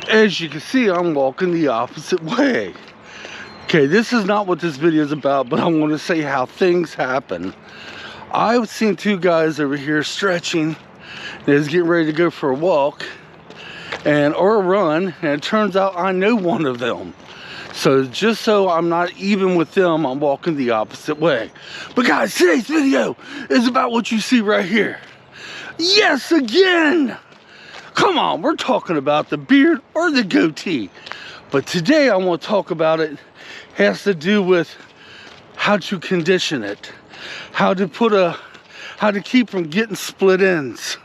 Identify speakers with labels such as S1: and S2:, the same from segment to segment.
S1: As you can see, I'm walking the opposite way. Okay, this is not what this video is about, but I want to say how things happen. I've seen two guys over here stretching. They're getting ready to go for a walk or a run, and it turns out I know one of them. So just so I'm not even with them, I'm walking the opposite way. But guys, today's video is about what you see right here. Yes, again! Come on, we're talking about the beard or the goatee. But today I want to talk about it. Has to do with how to condition it, how to keep from getting split ends,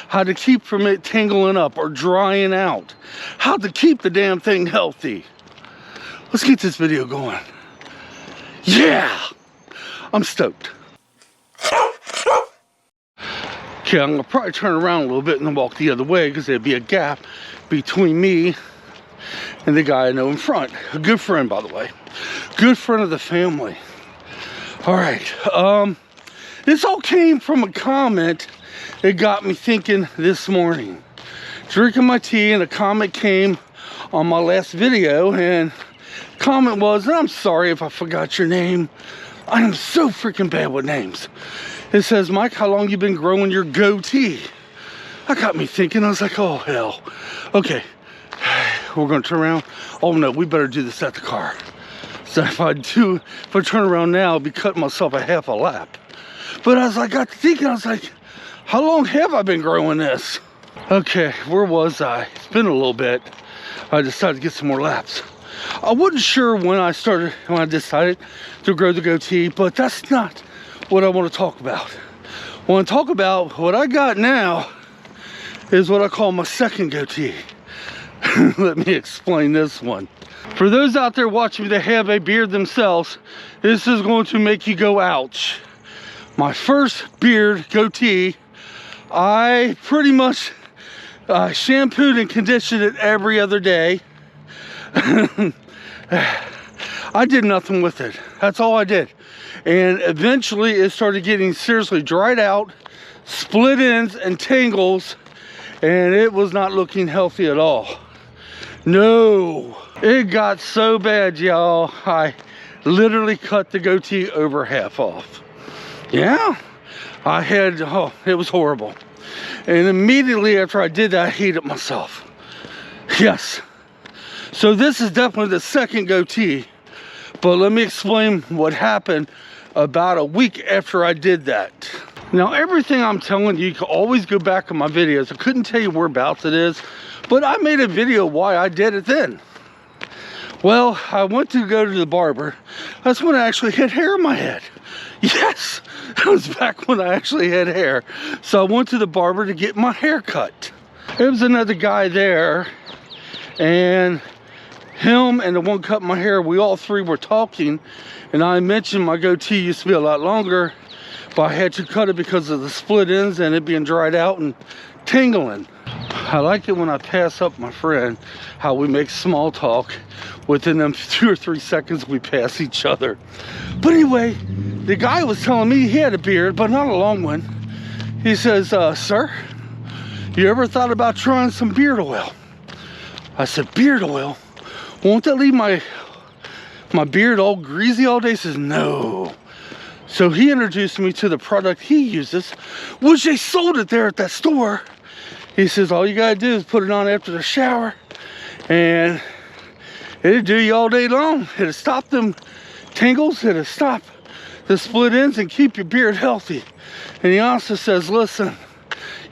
S1: how to keep from it tangling up or drying out, how to keep the damn thing healthy. Let's get this video going. Yeah, I'm stoked. Okay, I'm gonna probably turn around a little bit and then walk the other way because there'd be a gap between me and the guy I know in front. A good friend, by the way. Good friend of the family. All right, this all came from a comment that got me thinking this morning. Drinking my tea and a comment came on my last video, and comment was, and I'm sorry if I forgot your name. I am so freaking bad with names. It says, Mike, how long you been growing your goatee? That got me thinking. I was like, oh hell. Okay, we're gonna turn around. Oh no, we better do this at the car. So if I turn around now, I'll be cutting myself a half a lap. But as I got to thinking, I was like, how long have I been growing this? Okay, where was I? It's been a little bit. I decided to get some more laps. I wasn't sure when I decided to grow the goatee, but that's not what I want to talk about. I want to talk about what I got now is what I call my second goatee. Let me explain this one. For those out there watching me that have a beard themselves, this is going to make you go ouch. My first beard goatee, I pretty much shampooed and conditioned it every other day. I did nothing with it. That's all I did. And eventually it started getting seriously dried out, split ends and tangles, and it was not looking healthy at all. No, it got so bad, y'all. I literally cut the goatee over half off. Yeah, it was horrible. And immediately after I did that, I hated myself. Yes. So this is definitely the second goatee, but let me explain what happened about a week after I did that. Now, everything I'm telling you, you can always go back in my videos. I couldn't tell you whereabouts it is, but I made a video why I did it then. Well, I went to go to the barber. That's when I actually had hair in my head. Yes, that was back when I actually had hair. So I went to the barber to get my hair cut. There was another guy there, and him and the one cutting my hair, we all three were talking, and I mentioned my goatee used to be a lot longer, but I had to cut it because of the split ends and it being dried out and tingling. I like it when I pass up my friend, how we make small talk. Within them 2 or 3 seconds, we pass each other. But anyway, the guy was telling me he had a beard, but not a long one. He says, sir, you ever thought about trying some beard oil? I said, beard oil? Won't that leave my beard all greasy all day? He says, no. So he introduced me to the product he uses, which they sold it there at that store. He says, all you gotta do is put it on after the shower, and it'll do you all day long. It'll stop them tangles, it'll stop the split ends and keep your beard healthy. And he also says, listen,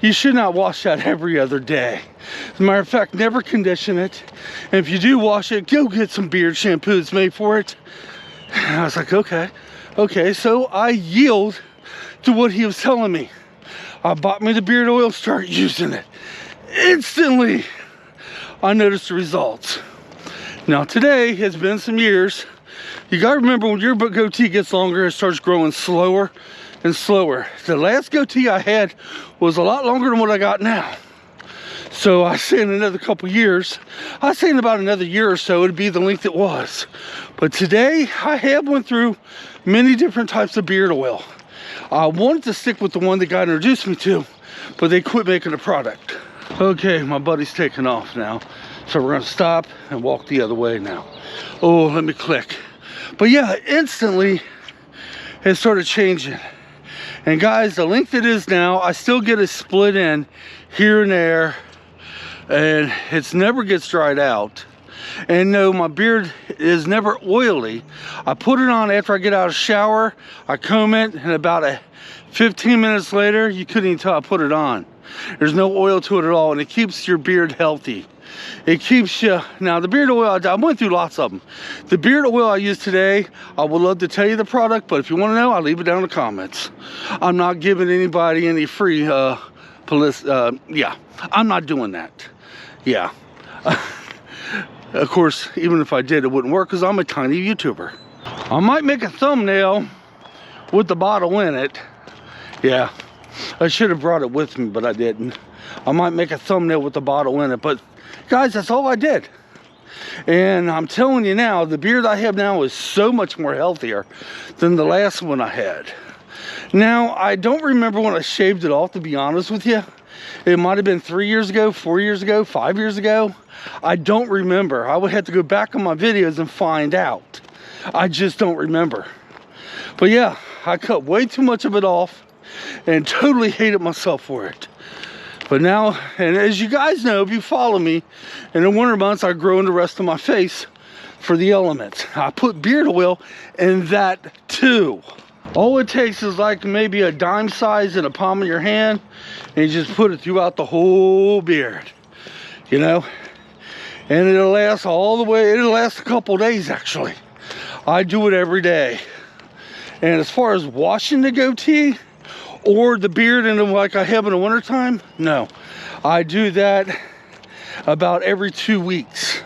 S1: you should not wash that every other day. As a matter of fact, never condition it. And if you do wash it, go get some beard shampoo that's made for it. And I was like, okay. So I yield to what he was telling me. I bought me the beard oil, started using it. Instantly, I noticed the results. Now today has been some years. You gotta remember, when your goatee gets longer, it starts growing slower and slower. The last goatee I had was a lot longer than what I got now. So I say in another couple years, I say in about another year or so, it'd be the length it was. But today, I have went through many different types of beard oil. I wanted to stick with the one the guy introduced me to, but they quit making the product. Okay, my buddy's taking off now. So we're gonna stop and walk the other way now. Oh, let me click. But yeah, instantly it started changing. And guys, the length it is now, I still get a split in here and there, and it never gets dried out. And no, my beard is never oily. I put it on after I get out of the shower, I comb it, and about 15 minutes later, you couldn't even tell I put it on. There's no oil to it at all, and it keeps your beard healthy. It keeps you, now the beard oil, I went through lots of them. The beard oil I use today, I would love to tell you the product, but if you want to know, I'll leave it down in the comments. I'm not giving anybody any free yeah, I'm not doing that. Yeah. Of course, even if I did, it wouldn't work because I'm a tiny YouTuber. I might make a thumbnail with the bottle in it. Yeah, I should have brought it with me, but I didn't. I might make a thumbnail with the bottle in it, but guys, that's all I did. And I'm telling you now, the beard I have now is so much more healthier than the last one I had. Now, I don't remember when I shaved it off, to be honest with you. It might have been 3 years ago, 4 years ago, 5 years ago. I don't remember. I would have to go back on my videos and find out. I just don't remember. But yeah, I cut way too much of it off and totally hated myself for it. But now, and as you guys know, if you follow me, in the winter months I grow in the rest of my face for the elements. I put beard oil in that too. All it takes is like maybe a dime size in the palm of your hand, and you just put it throughout the whole beard, you know, and it'll last all the way. It'll last a couple days actually. I do it every day. And as far as washing the goatee or the beard in like I have in the wintertime, no, I do that about every 2 weeks.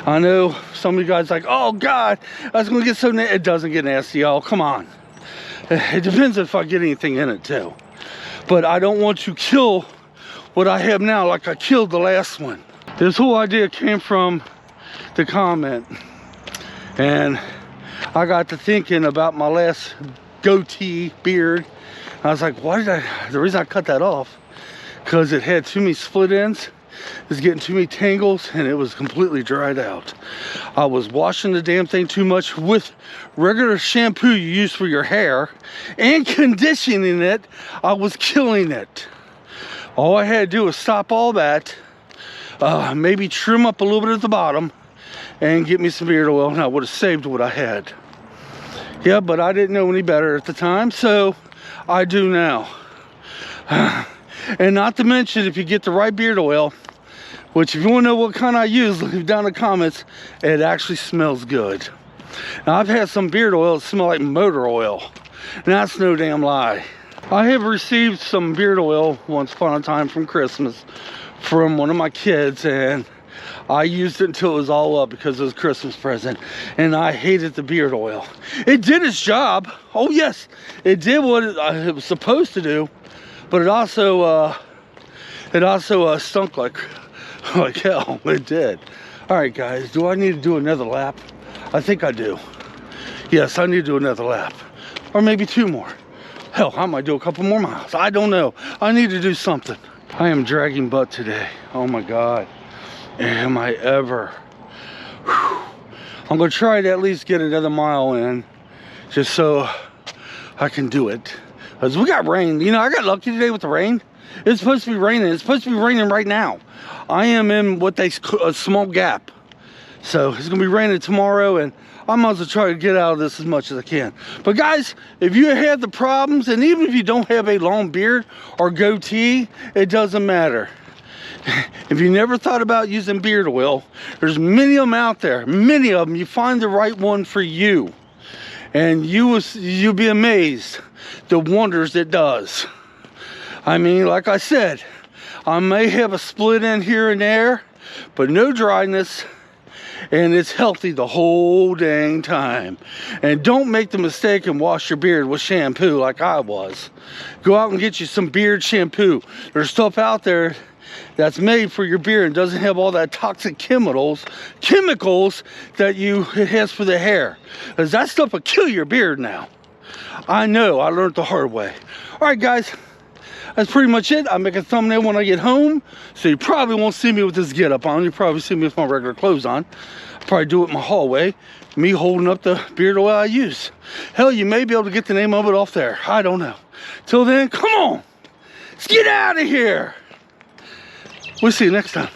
S1: I know some of you guys like, oh God, that's gonna get so nasty. It doesn't get nasty, y'all, come on. It depends if I get anything in it too. But I don't want to kill what I have now like I killed the last one. This whole idea came from the comment. And I got to thinking about my last goatee beard. I was like, why did the reason I cut that off, because it had too many split ends. It was getting too many tangles and it was completely dried out. I was washing the damn thing too much with regular shampoo you use for your hair and conditioning it. I was killing it. All I had to do was stop all that, maybe trim up a little bit at the bottom and get me some beard oil, and I would have saved what I had. Yeah, but I didn't know any better at the time, so I do now. And not to mention, if you get the right beard oil, which if you want to know what kind I use, leave down in the comments, it actually smells good. Now, I've had some beard oil that smell like motor oil, and that's no damn lie. I have received some beard oil once upon a time from Christmas from one of my kids, and I used it until it was all up because it was a Christmas present, and I hated the beard oil. It did its job. Oh yes, it did what it was supposed to do, but it also stunk like hell. It did. All right, guys, do I need to do another lap? I think I do. Yes, I need to do another lap, or maybe 2 more. Hell, I might do a couple more miles. I don't know. I need to do something. I am dragging butt today. Oh my God. Am I ever? Whew. I'm gonna try to at least get another mile in, just so I can do it. Because we got rain. You know, I got lucky today with the rain. It's supposed to be raining. It's supposed to be raining right now. I am in what they call a small gap. So it's gonna be raining tomorrow, and I might as well try to get out of this as much as I can. But guys, if you have the problems, and even if you don't have a long beard or goatee, it doesn't matter. If you never thought about using beard oil, there's many of them out there. Many of them. You find the right one for you, and you'll be amazed the wonders it does. I mean, like I said, I may have a split end here and there, but no dryness, and it's healthy the whole dang time. And don't make the mistake and wash your beard with shampoo like I was. Go out and get you some beard shampoo. There's stuff out there that's made for your beard and doesn't have all that toxic chemicals that it has for the hair, because that stuff will kill your beard now. I know, I learned the hard way. All right, guys, that's pretty much it. I make a thumbnail when I get home, so you probably won't see me with this get up on. You probably see me with my regular clothes on. I'll probably do it in my hallway, me holding up the beard oil I use. Hell, you may be able to get the name of it off there. I don't know. Till then, come on, let's get out of here. We'll see you next time.